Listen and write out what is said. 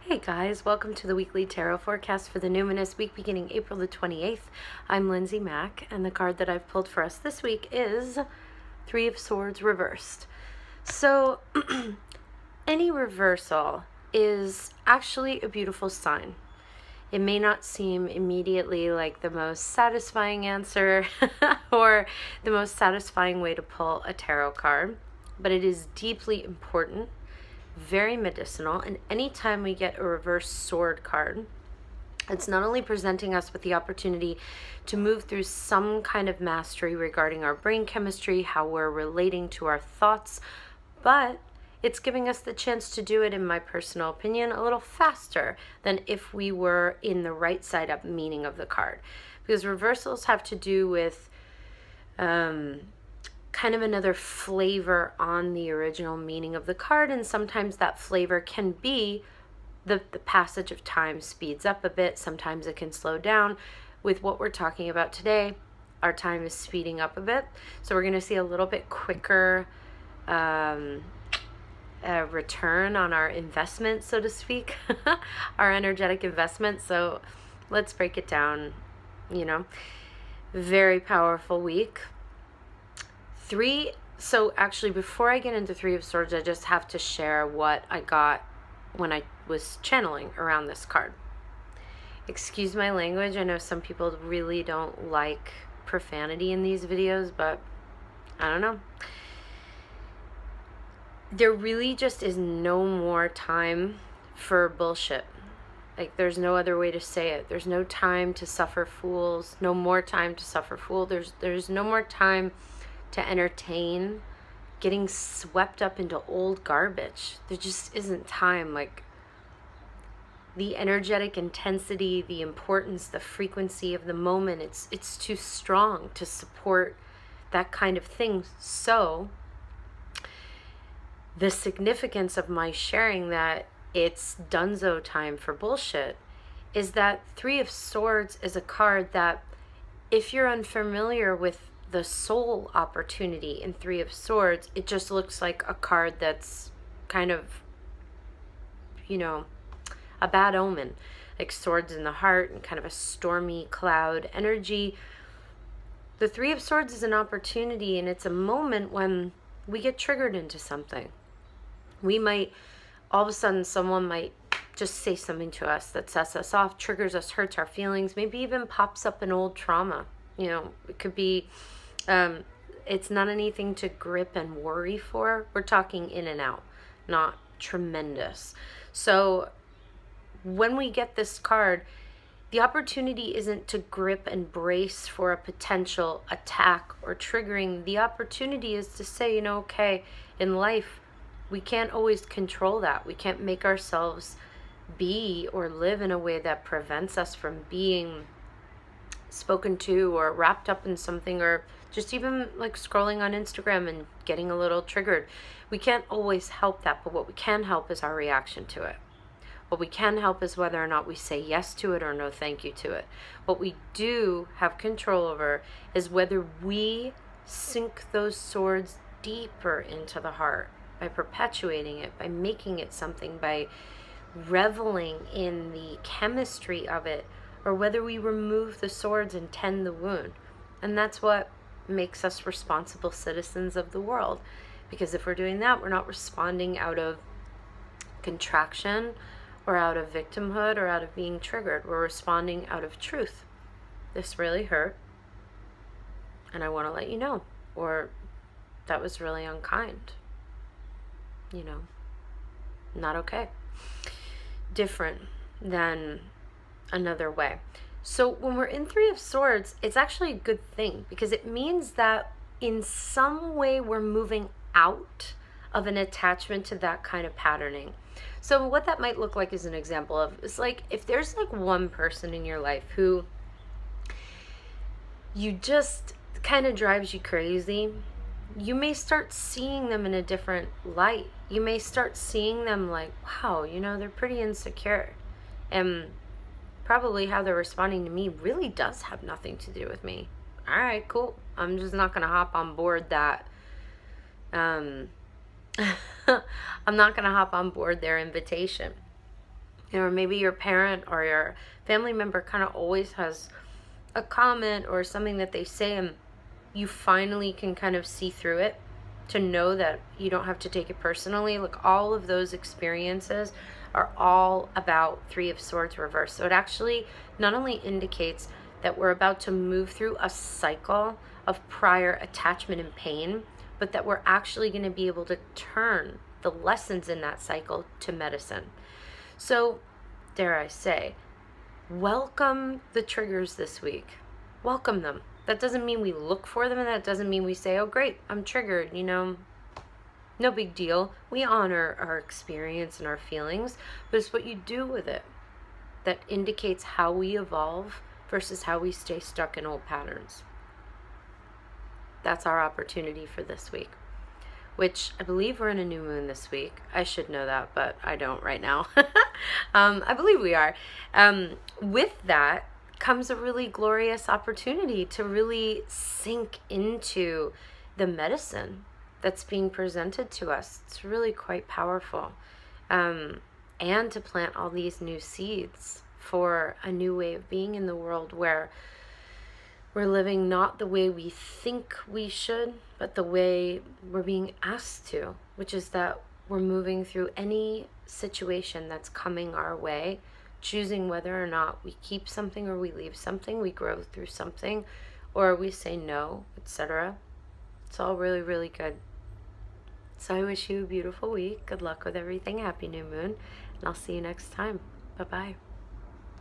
Hey guys, welcome to the weekly tarot forecast for the Numinous week beginning April the 28th. I'm Lindsay Mack, and the card that I've pulled for us this week is Three of Swords reversed. So, any reversal is actually a beautiful sign. It may not seem immediately like the most satisfying answer or the most satisfying way to pull a tarot card, but it is deeply important, very medicinal, and anytime we get a reverse sword card, it's not only presenting us with the opportunity to move through some kind of mastery regarding our brain chemistry, how we're relating to our thoughts, but it's giving us the chance to do it, in my personal opinion, a little faster than if we were in the right side up meaning of the card. Because reversals have to do with kind of another flavor on the original meaning of the card, and sometimes that flavor can be the passage of time speeds up a bit, sometimes it can slow down. With what we're talking about today, our time is speeding up a bit, so we're going to see a little bit quicker return on our investment, so to speak, our energetic investment. So let's break it down. Very powerful week. So actually, before I get into Three of Swords, I just have to share what I got when I was channeling around this card. Excuse my language. I know some people really don't like profanity in these videos, but I don't know. There really just is no more time for bullshit. Like, there's no other way to say it. There's no time to suffer fools. No more time to suffer fool. There's no more time to entertain getting swept up into old garbage. There just isn't time. Like, the energetic intensity, the importance, the frequency of the moment, it's too strong to support that kind of thing. So the significance of my sharing that it's donezo time for bullshit is that Three of Swords is a card that, if you're unfamiliar with the soul opportunity in Three of Swords, it just looks like a card that's kind of, a bad omen, like swords in the heart and kind of a stormy cloud energy. The Three of Swords is an opportunity, and it's a moment when we get triggered into something. We might, all of a sudden, someone might just say something to us that sets us off, triggers us, hurts our feelings, maybe even pops up an old trauma. It could be, it's not anything to grip and worry for. We're talking in and out, not tremendous. So when we get this card, the opportunity isn't to grip and brace for a potential attack or triggering. The opportunity is to say, okay, in life, we can't always control that. We can't make ourselves be or live in a way that prevents us from being spoken to or wrapped up in something, or just even like scrolling on Instagram and getting a little triggered. We can't always help that, but what we can help is our reaction to it. What we can help is whether or not we say yes to it or no thank you to it. What we do have control over is whether we sink those swords deeper into the heart by perpetuating it, by making it something, by reveling in the chemistry of it, or whether we remove the swords and tend the wound. And that's what makes us responsible citizens of the world. Because if we're doing that, we're not responding out of contraction or out of victimhood or out of being triggered. We're responding out of truth. This really hurt, and I want to let you know. Or that was really unkind. Not okay. Different than another way. So when we're in Three of Swords, it's actually a good thing, because it means that in some way we're moving out of an attachment to that kind of patterning. So what that might look like is an example of, it's like if there's like one person in your life who you just kind of drives you crazy, you may start seeing them in a different light. You may start seeing them like, wow, they're pretty insecure. And probably how they're responding to me really does have nothing to do with me. All right, cool. I'm just not going to hop on board that. I'm not going to hop on board their invitation. Or maybe your parent or your family member kind of always has a comment or something that they say, and you finally can kind of see through it to know that you don't have to take it personally. Like, all of those experiences are all about Three of Swords reversed. So it actually not only indicates that we're about to move through a cycle of prior attachment and pain, but that we're actually going to be able to turn the lessons in that cycle to medicine. So, dare I say, welcome the triggers this week. Welcome them. That doesn't mean we look for them, and that doesn't mean we say, oh great, I'm triggered, no big deal. We honor our experience and our feelings, but it's what you do with it that indicates how we evolve versus how we stay stuck in old patterns. That's our opportunity for this week, which I believe we're in a new moon this week. I should know that, but I don't right now. I believe we are. With that comes a really glorious opportunity to really sink into the medicine that's being presented to us. It's really quite powerful. And to plant all these new seeds for a new way of being in the world, where we're living not the way we think we should, but the way we're being asked to, which is that we're moving through any situation that's coming our way, choosing whether or not we keep something or we leave something, we grow through something, or we say no, etc. It's all really, really good. So I wish you a beautiful week. Good luck with everything. Happy new moon. And I'll see you next time. Bye-bye.